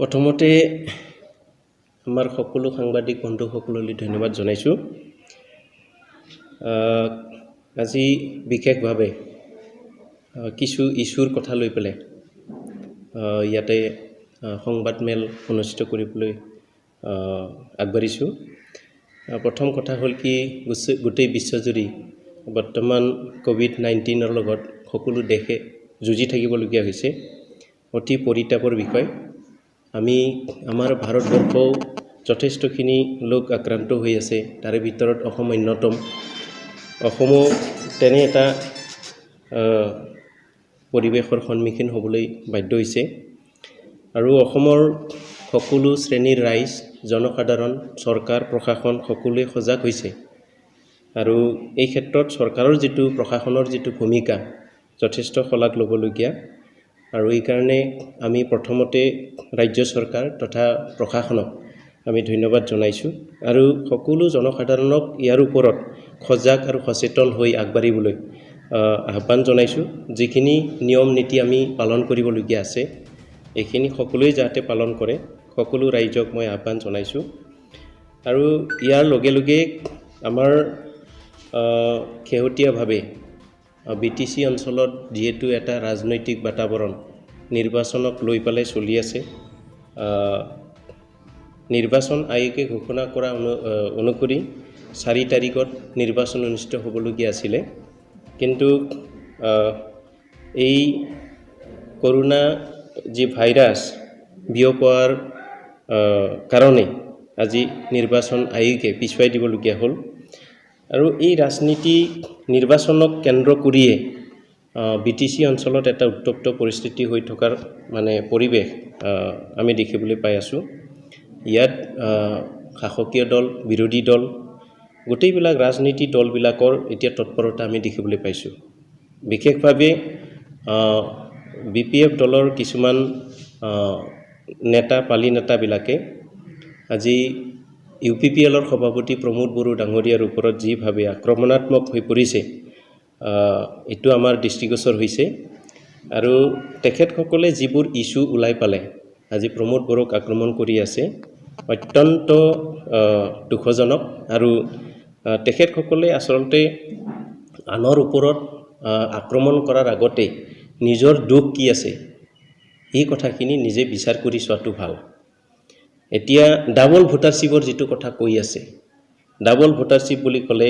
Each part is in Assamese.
প্ৰথমতে আমাৰ সকলো সাংবাদিক বন্ধুসকললৈ ধন্যবাদ জনাইছোঁ। আজি বিশেষভাৱে কিছু ইছ্যুৰ কথা লৈ পেলাই ইয়াতে সংবাদমেল অনুষ্ঠিত কৰিবলৈ আগবাঢ়িছোঁ। প্ৰথম কথা হ'ল কি গোটেই বিশ্বজুৰি বৰ্তমান COVID-19 লগত সকলো দেশে যুঁজি থাকিবলগীয়া হৈছে। অতি পৰিতাপৰ বিষয়। আমাৰ ভাৰতবৰ্ষও যথেষ্টখিনি লোক আক্ৰান্ত হৈ আছে, তাৰে ভিতৰত অসম অন্যতম। অসমো তেনে এটা পৰিৱেশৰ সন্মুখীন হ'বলৈ বাধ্য হৈছে আৰু অসমৰ সকলো শ্ৰেণীৰ ৰাইজ, জনসাধাৰণ, চৰকাৰ, প্ৰশাসন সকলোৱে সজাগ হৈছে আৰু এই ক্ষেত্ৰত চৰকাৰৰ যিটো প্ৰশাসনৰ যিটো ভূমিকা যথেষ্ট শলাগ ল'বলগীয়া আৰু এইকাৰণে আমি প্ৰথমতে ৰাজ্য চৰকাৰ তথা প্ৰশাসনক আমি ধন্যবাদ জনাইছোঁ আৰু সকলো জনসাধাৰণক ইয়াৰ ওপৰত সজাগ আৰু সচেতন হৈ আগবাঢ়িবলৈ আহ্বান জনাইছোঁ। যিখিনি নিয়ম নীতি আমি পালন কৰিবলগীয়া আছে এইখিনি সকলোৱে যাতে পালন কৰে, সকলো ৰাইজক মই আহ্বান জনাইছোঁ। আৰু ইয়াৰ লগে লগে আমাৰ শেহতীয়াভাৱে BTC অঞ্চলত যিহেতু এটা ৰাজনৈতিক বাতাবৰণ নিৰ্বাচনক লৈ পেলাই চলি আছে, নিৰ্বাচন আয়োগে ঘোষণা কৰা অনুসৰি 4 তাৰিখত নিৰ্বাচন অনুষ্ঠিত হ'বলগীয়া আছিলে, কিন্তু এই কৰোনা যি ভাইৰাছ বিয়পোৱাৰ কাৰণে আজি নিৰ্বাচন আয়োগে পিছুৱাই দিবলগীয়া হ'ল আৰু এই ৰাজনীতি নিৰ্বাচনক কেন্দ্ৰ কৰিয়ে BTC অঞ্চলত এটা উত্তপ্ত পৰিস্থিতি হৈ থকাৰ পৰিৱেশ আমি দেখিবলৈ পাই আছোঁ। ইয়াত শাসকীয় দল, বিৰোধী দল, গোটেইবিলাক ৰাজনীতি দলবিলাকৰ এতিয়া তৎপৰতা আমি দেখিবলৈ পাইছোঁ। বিশেষভাৱে BPF দলৰ কিছুমান পালি নেতাবিলাকে আজি UPPLৰ সভাপতি প্ৰমোদ বড়ো ডাঙৰীয়াৰ ওপৰত যিভাৱে আক্ৰমণাত্মক হৈ পৰিছে এইটো আমাৰ দৃষ্টিগোচৰ হৈছে আৰু তেখেতসকলে যিবোৰ ইছ্যু ওলাই পালে আজি প্ৰমোদ বড়োক আক্ৰমণ কৰি আছে, অত্যন্ত দুখজনক আৰু তেখেতসকলে আচলতে আনৰ ওপৰত আক্ৰমণ কৰাৰ আগতে নিজৰ দুখ কি আছে এই কথাখিনি নিজে বিচাৰ কৰি চোৱাটো ভাল। এতিয়া ডাবল ভোটাৰশ্বিপৰ যিটো কথা কৈ আছে, ডাবল ভোটাৰশ্বিপ বুলি ক'লে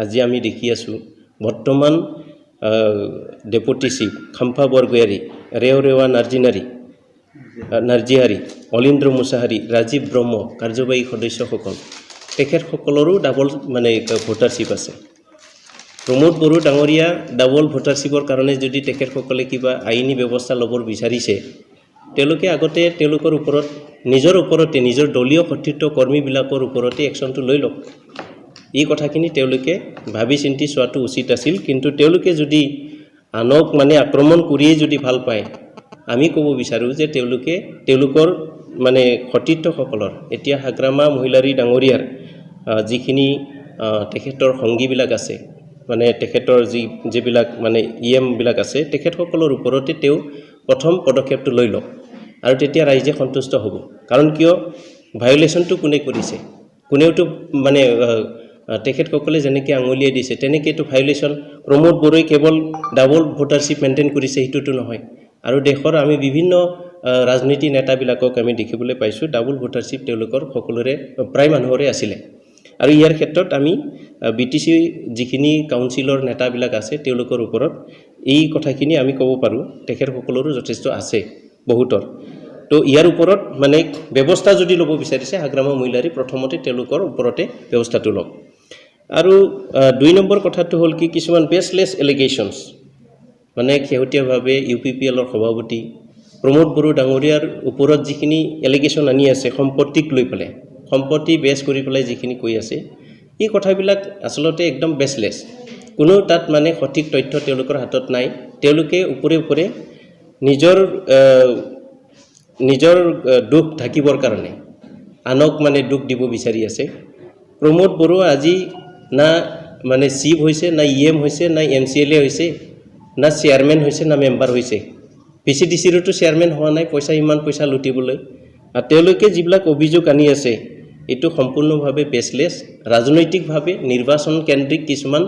আজি আমি দেখি আছোঁ বৰ্তমান ডেপুটি চিফ খাম্ফা বৰগয়াৰী, ৰেৱা নাৰ্জিহাৰী, অলিন্দ্ৰ মুছাহাৰী, ৰাজীৱ ব্ৰহ্ম কাৰ্যবাহী সদস্যসকল, তেখেতসকলৰো ডাবল ভোটাৰশ্বিপ আছে। প্ৰমোদ বড়ো ডাঙৰীয়া ডাবল ভোটাৰশ্বিপৰ কাৰণে যদি তেখেতসকলে কিবা আইনী ব্যৱস্থা ল'বৰ বিচাৰিছে, তেওঁলোকে আগতে তেওঁলোকৰ ওপৰত নিজৰ দলীয় সতীৰ্থ কৰ্মীবিলাকৰ ওপৰতে একশ্যনটো লৈ লওক। এই কথাখিনি তেওঁলোকে ভাবি চিন্তি চোৱাটো উচিত আছিল, কিন্তু তেওঁলোকে যদি আনক আক্ৰমণ কৰিয়েই যদি ভাল পায়, আমি ক'ব বিচাৰোঁ যে তেওঁলোকৰ সতীৰ্থসকলৰ এতিয়া হাগ্ৰামা মহিলাৰী ডাঙৰীয়াৰ যিখিনি তেখেতৰ সংগীবিলাক আছে, তেখেতৰ যিবিলাক EM বিলাক আছে, তেখেতসকলৰ ওপৰতে তেওঁ প্ৰথম পদক্ষেপটো লৈ লওক আৰু তেতিয়া ৰাইজে সন্তুষ্ট হ'ব। কাৰণ কিয় ভায়োলেশ্যনটো কোনে কৰিছে, কোনেওতো তেখেতসকলে যেনেকৈ আঙুলিয়াই দিছে তেনেকৈতো ভায়োলেশ্যন প্ৰমোদ বড়োই কেৱল ডাবল ভোটাৰশ্বিপ মেইনটেইন কৰিছে সেইটোতো নহয়। আৰু দেশৰ আমি বিভিন্ন ৰাজনীতি নেতাবিলাকক আমি দেখিবলৈ পাইছোঁ ডাবল ভোটাৰশ্বিপ তেওঁলোকৰ সকলোৰে প্ৰায় মানুহৰে আছিলে আৰু ইয়াৰ ক্ষেত্ৰত আমি BTC যিখিনি কাউন্সিলৰ নেতাবিলাক আছে তেওঁলোকৰ ওপৰত এই কথাখিনি আমি ক'ব পাৰোঁ তেখেতসকলৰো যথেষ্ট আছে বহুতৰ। তো ইয়াৰ ওপৰত ব্যৱস্থা যদি ল'ব বিচাৰিছে হাগ্ৰামা মহিলাৰী প্ৰথমতে তেওঁলোকৰ ওপৰতে ব্যৱস্থাটো লওক। আৰু 2 নম্বৰ কথাটো হ'ল কি কিছুমান বেছলেছ এলিগেশ্যনছ শেহতীয়াভাৱে UPPLৰ সভাপতি প্ৰমোদ বড়ো ডাঙৰীয়াৰ ওপৰত যিখিনি এলিগেশ্যন আনি আছে সম্পত্তিক লৈ পেলাই, সম্পত্তি বেছ কৰি পেলাই যিখিনি কৈ আছে, এই কথাবিলাক আচলতে একদম বেছলেছ। কোনো তাত সঠিক তথ্য তেওঁলোকৰ হাতত নাই। তেওঁলোকে ওপৰে নিজৰ দুখ ঢাকিবৰ কাৰণে আনক দুখ দিব বিচাৰি আছে। প্ৰমোদ বড়ো আজি না চিফ হৈছে, না EM হৈছে, না MCLA হৈছে, না চেয়াৰমেন হৈছে, না মেম্বাৰ হৈছে। PCDCৰতো চেয়াৰমেন হোৱা নাই, ইমান পইচা লুটিবলৈ। তেওঁলোকে যিবিলাক অভিযোগ আনি আছে এইটো সম্পূৰ্ণভাৱে বেছলেছ ৰাজনৈতিকভাৱে নিৰ্বাচন কেন্দ্ৰিক কিছুমান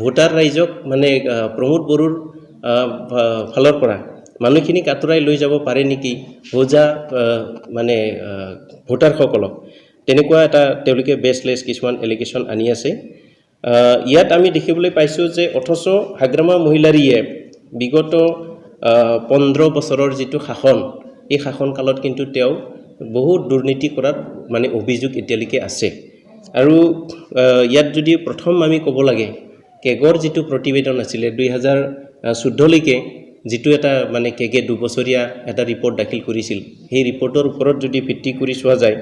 ভোটাৰ ৰাইজক মানে প্ৰমোদ বড়োৰ ফালৰ পৰা মানুহখিনিক আঁতৰাই লৈ যাব পাৰে নেকি হোজা মানে ভোটাৰসকলক তেনেকুৱা এটা তেওঁলোকে বেছলেছ কিছুমান এলিগেশ্যন আনি আছে ইয়াত আমি দেখিবলৈ পাইছোঁ যে অথচ হাগ্ৰামা মহিলাৰীয়ে বিগত 15 বছৰৰ যিটো শাসন এই শাসনকালত কিন্তু তেওঁ বহুত দুৰ্নীতি কৰাত মানে অভিযোগ এতিয়ালৈকে আছে আৰু ইয়াত যদি প্ৰথম আমি ক'ব লাগে কেগৰ যিটো প্ৰতিবেদন আছিলে 2014 লৈকে যিটো এটা মানে কেগে 2 বছৰীয়া এটা ৰিপৰ্ট দাখিল কৰিছিল সেই ৰিপৰ্টৰ ওপৰত যদি ভিত্তি কৰি চোৱা যায়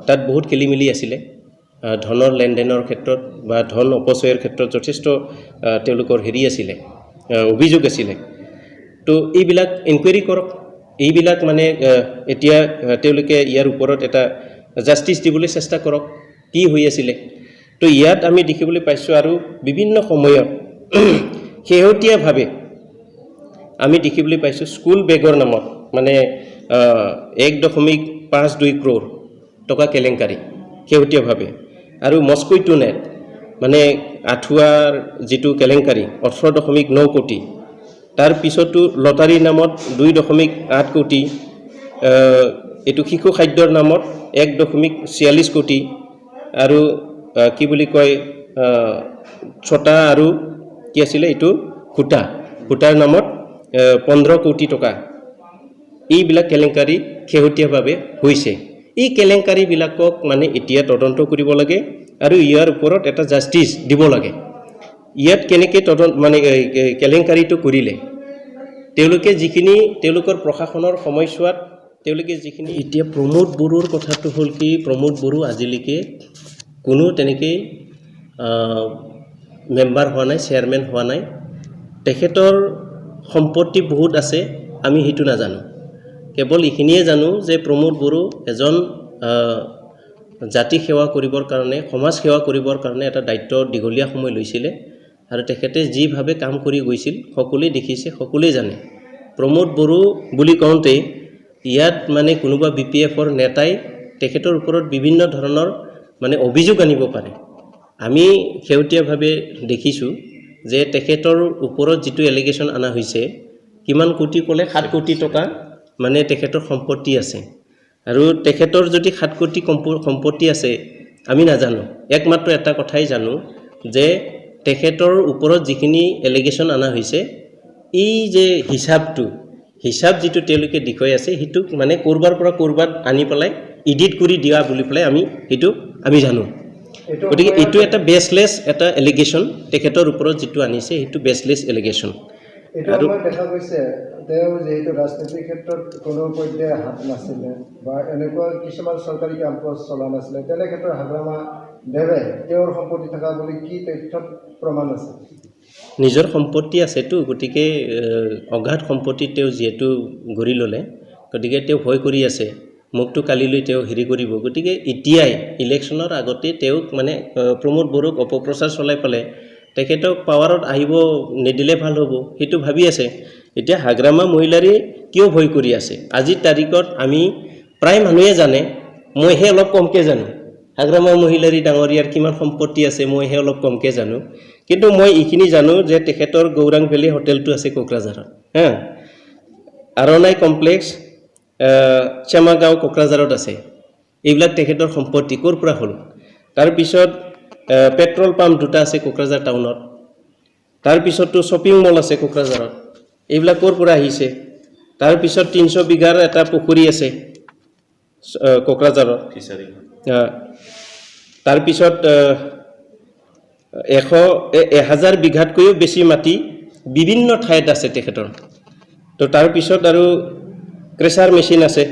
তাত বহুত খেলিমেলি আছিলে ধনৰ লেনদেনৰ ক্ষেত্ৰত বা ধন অপচয়ৰ ক্ষেত্ৰত যথেষ্ট তেওঁলোকৰ হেৰি আছিলে অভিযোগ আছিলে তো এইবিলাক ইনকুৱাৰী কৰক এইবিলাক মানে এতিয়া তেওঁলোকে ইয়াৰ ওপৰত এটা জাষ্টিছ দিবলৈ চেষ্টা কৰক কি হৈ আছিলে তো ইয়াত আমি দেখিবলৈ পাইছোঁ আৰু বিভিন্ন সময়ত শেহতীয়াভাৱে আমি দেখিবলৈ পাইছোঁ স্কুল বেগৰ নামত মানে 1.52 ক্ৰোৰ টকা কেলেংকাৰী শেহতীয়াভাৱে আৰু মস্কুইটো নেট মানে আঠুৱাৰ যিটো কেলেংকাৰী 18.9 কোটি তাৰ পিছতো লটাৰীৰ নামত 2.8 কোটি এটো শিশু খাদ্যৰ নামত 1.46 কোটি আৰু কি বুলি কয় ছটা আৰু কি আছিল এটো খুটাৰ নামত 15 কোটি টকা এইবিলাক কেলেংকাৰী শেহতীয়াভাৱে হৈছে এই কেলেংকাৰীবিলাকক মানে এতিয়া তদন্ত কৰিব লাগে আৰু ইয়াৰ ওপৰত এটা জাষ্টিছ দিব লাগে ইয়াত কেনেকৈ তদন্ত মানে কেলেংকাৰীটো কৰিলে তেওঁলোকে যিখিনি তেওঁলোকৰ প্ৰশাসনৰ সময়ছোৱাত তেওঁলোকে যিখিনি এতিয়া প্ৰমোদ বড়োৰ কথাটো হ'ল কি প্ৰমোদ বড়ো আজিলৈকে কোনো তেনেকৈ মেম্বাৰ হোৱা নাই চেয়াৰমেন হোৱা নাই তেখেতৰ সম্পত্তি বহুত আছে আমি সেইটো নাজানো কেৱল এইখিনিয়ে জানো যে প্ৰমোদ বড়ো এজন জাতি সেৱা কৰিবৰ কাৰণে সমাজ সেৱা কৰিবৰ কাৰণে এটা দায়িত্ব দীঘলীয়া সময় লৈছিলে আৰু তেখেতে যিভাৱে কাম কৰি গৈছিল সকলোৱে দেখিছে সকলোৱে জানে প্ৰমোদ বড়ো বুলি কওঁতে ইয়াত মানে কোনোবা বিপিএফৰ নেতাই তেখেতৰ ওপৰত বিভিন্ন ধৰণৰ মানে অভিযোগ আনিব পাৰে আমি শেহতীয়াভাৱে দেখিছোঁ যে তেখেতৰ ওপৰত যিটো এলিগেশ্যন আনা হৈছে কিমান কোটি ক'লে 7 কোটি টকা মানে তেখেতৰ সম্পত্তি আছে আৰু তেখেতৰ যদি 7 কোটি সম্পত্তি আছে আমি নাজানো একমাত্ৰ এটা কথাই জানো যে তেখেতৰ ওপৰত যিখিনি এলিগেশ্যন আনা হৈছে এই যে হিচাপ যিটো তেওঁলোকে দেখুৱাই আছে সেইটো মানে কৰবাৰ পৰা কৰবাত আনি পেলাই এডিট কৰি দিয়া বুলি পেলাই আমি জানো গতিকে এইটো এটা বেছলেছ এটা এলিগেশ্যন তেখেতৰ ওপৰত যিটো আনিছে সেইটো বেছলেছ এলিগেশ্যন আৰু দেখা গৈছে তেওঁ যেহেতু ৰাজনীতিৰ ক্ষেত্ৰত কোনো পৰ্যায়ে হাত নাছিলে বা এনেকুৱা কিছুমান চৰকাৰী কাম চলা নাছিলে তেনে ক্ষেত্ৰত হাগ্ৰামা দেৱে তেওঁৰ সম্পত্তি থকা বুলি কি তথ্য প্ৰমাণ আছে নিজৰ সম্পত্তি আছেতো গতিকে অগাধ সম্পত্তি তেওঁ যিহেতু গঢ়ি ল'লে গতিকে তেওঁ ভয় কৰি আছে মুখটো কালিলৈ তেওঁ হেৰি কৰিব গতিকে এতিয়াই ইলেকশ্যনৰ আগতে তেওঁক মানে প্ৰমোদ বড়োক অপপ্ৰচাৰ চলাই পেলাই তেখেতক পাৱাৰত আহিব নিদিলে ভাল হ'ব সেইটো ভাবি আছে এতিয়া হাগ্ৰামা মহিলাৰী কিয় ভয় কৰি আছে আজিৰ তাৰিখত আমি প্ৰায় মানুহে জানে মইহে অলপ কমকৈ জানো হাগ্ৰামা মহিলাৰী ডাঙৰীয়াৰ কিমান সম্পত্তি আছে মইহে অলপ কমকৈ জানো কিন্তু মই এইখিনি জানো যে তেখেতৰ গৌৰাং ভেলী হোটেলটো আছে কোকৰাঝাৰত আৰণাই কমপ্লেক্স চেমাগাঁও কোকৰাঝাৰত আছে এইবিলাক তেখেতৰ সম্পত্তি ক'ৰ পৰা হ'ল তাৰপিছত পেট্ৰল পাম্প দুটা আছে কোকৰাঝাৰ টাউনত তাৰপিছতো শ্বপিং মল আছে কোকৰাঝাৰত এইবিলাক ক'ৰ পৰা আহিছে তাৰপিছত 300 বিঘাৰ এটা পুখুৰী আছে কোকৰাঝাৰত তাৰপিছত 1000 বিঘাতকৈও বেছি মাটি বিভিন্ন ঠাইত আছে তেখেতৰ তো তাৰপিছত আৰু ক্ৰেছাৰ মেচিন আছে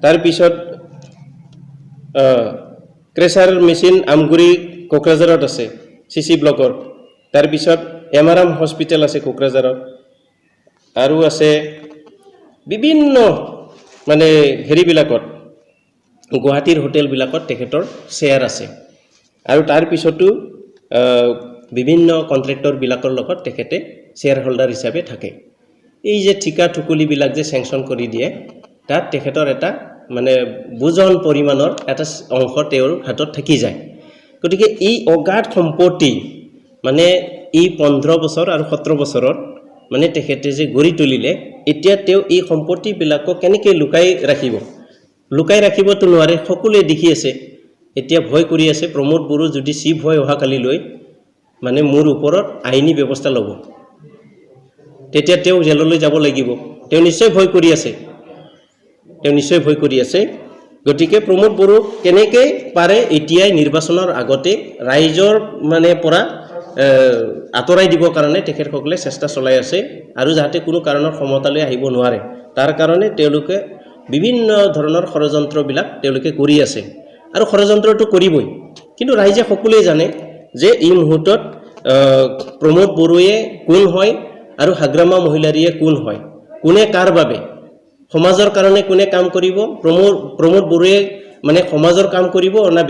তাৰপিছত ক্ৰেছাৰ মেচিন আমগুৰি কোকৰাঝাৰত আছে চিচি ব্লকৰ তাৰপিছত এমাৰাম হস্পিটেল আছে কোকৰাঝাৰত আৰু আছে বিভিন্ন মানে হেৰিবিলাকত গুৱাহাটীৰ হোটেলবিলাকত তেখেতৰ শ্বেয়াৰ আছে আৰু তাৰপিছতো বিভিন্ন কন্ট্ৰেক্টৰবিলাকৰ লগত তেখেতে শ্বেয়াৰ হোল্ডাৰ হিচাপে থাকে এই যে ঠিকা ঠুকুলিবিলাক যে চেংচন কৰি দিয়ে তাত তেখেতৰ এটা মানে বুজন পৰিমাণৰ এটা অংশ তেওঁৰ হাতত থাকি যায় গতিকে এই অগাধ সম্পত্তি মানে এই 15 বছৰ আৰু 17 বছৰত মানে তেখেতে যে গঢ়ি তুলিলে এতিয়া তেওঁ এই সম্পত্তিবিলাকক কেনেকৈ লুকাই ৰাখিবতো নোৱাৰে সকলোৱে দেখি আছে এতিয়া ভয় কৰি আছে প্ৰমোদ বড়ো যদি চিফ হয় অহাকালিলৈ মানে মোৰ ওপৰত আইনী ব্যৱস্থা ল'ব তেতিয়া তেওঁ জেললৈ যাব লাগিব তেওঁ নিশ্চয় ভয় কৰি আছে গতিকে প্ৰমোদ বড়ো কেনেকৈ পাৰে এতিয়াই নিৰ্বাচনৰ আগতে ৰাইজৰ মানে পৰা আঁতৰাই দিবৰ কাৰণে তেখেতসকলে চেষ্টা চলাই আছে আৰু যাতে কোনো কাৰণৰ ক্ষমতালৈ আহিব নোৱাৰে তাৰ কাৰণে তেওঁলোকে বিভিন্ন ধৰণৰ ষড়যন্ত্ৰবিলাক তেওঁলোকে কৰি আছে আৰু ষড়যন্ত্ৰটো কৰিবই কিন্তু ৰাইজে সকলোৱে জানে যে এই মুহূৰ্তত প্ৰমোদ বড়োৱে কোন হয় আৰু হাগ্ৰামা মহিলাৰীয়ে কোন হয় কোনে কাৰ বাবে সমাজৰ কাৰণে কোনে কাম কৰিব প্ৰমোদ বড়োৱে মানে সমাজৰ কাম কৰিব না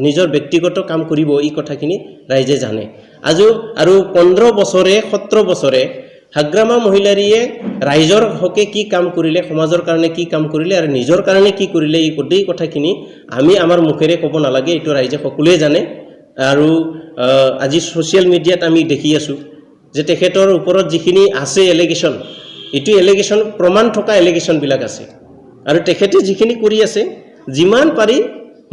নিজৰ ব্যক্তিগত কাম কৰিব এই কথাখিনি ৰাইজে জানে আৰু 15 বছৰে 17 বছৰে হাগ্ৰামা মহিলাৰীয়ে ৰাইজৰ হকে কি কাম কৰিলে সমাজৰ কাৰণে কি কাম কৰিলে আৰু নিজৰ কাৰণে কি কৰিলে এই গোটেই কথাখিনি আমি আমাৰ মুখেৰে ক'ব নালাগে এইটো ৰাইজে সকলোৱে জানে আৰু আজি সোশ্যাল মিডিয়াত আমি দেখি আছো যে তেখেতৰ ওপৰত যিখিনি আছে এলিগেশ্যন এইটো এলিগেশ্যন প্ৰমাণ থকা এলিগেশ্যনবিলাক আছে আৰু তেখেতে যিখিনি কৰি আছে যিমান পাৰি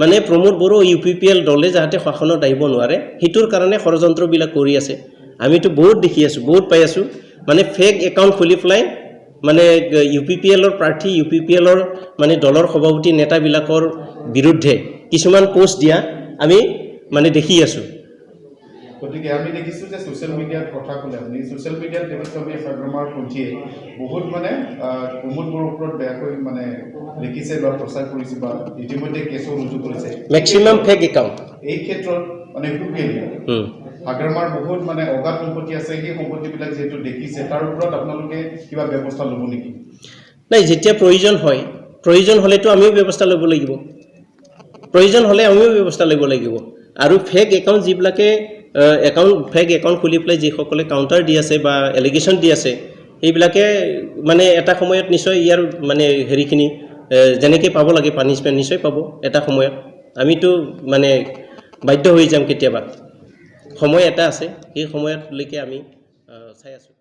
মানে প্ৰমোদ বড়ো UPPL দলে যাতে শাসনত আহিব নোৱাৰে হিটোৰ কাৰণে ষড়যন্ত্ৰবিলাক কৰি আছে আমিতো বহুত দেখি আছো বহুত পাই আছো মানে ফেক একাউণ্ট খুলি ফলাই মানে UPPLৰ প্ৰাৰ্থী UPPLৰ মানে দলৰ সভাপতি নেতাবিলাকৰ বিৰুদ্ধে কিছুমান পোষ্ট দিয়া আমি মানে দেখি আছো গতিকে আমি দেখিছোঁ যে ছ'চিয়েল মিডিয়াত কথা ক'লে আপুনি ছ'চিয়েল মিডিয়াত দেখিছোঁ আমি হাগ্ৰামাৰ পন্থীয়ে বহুত মানে প্ৰমোদ বড়োৰ ওপৰত বেয়াকৈ মানে লিখিছে বা প্ৰচাৰ কৰিছে বা ইতিমধ্যে কেছো ৰুজু কৰিছে মেক্সিমাম ফেক একাউণ্ট এই ক্ষেত্ৰত মানে হাগ্ৰামাৰ বহুত মানে অগাধ সম্পত্তি আছে সেই সম্পত্তিবিলাক যিহেতু দেখিছে তাৰ ওপৰত আপোনালোকে কিবা ব্যৱস্থা ল'ব নেকি নাই যেতিয়া প্ৰয়োজন হ'লেতো আমিও ব্যৱস্থা ল'ব লাগিব আৰু ফেক একাউণ্ট যিবিলাকে ফেক একাউণ্ট খুলি পেলাই যিসকলে কাউণ্টাৰ দি আছে বা এলিগেশ্যন দি আছে এইবিলাকে মানে এটা সময়ত নিশ্চয় ইয়াৰ মানে হেৰিখিনি যেনেকৈ পাব লাগে পানিছমেণ্ট নিশ্চয় পাব এটা সময়ত আমিতো মানে বাধ্য হৈ যাম কেতিয়াবা সময় এটা আছে সেই সময়তলৈকে আমি চাই আছোঁ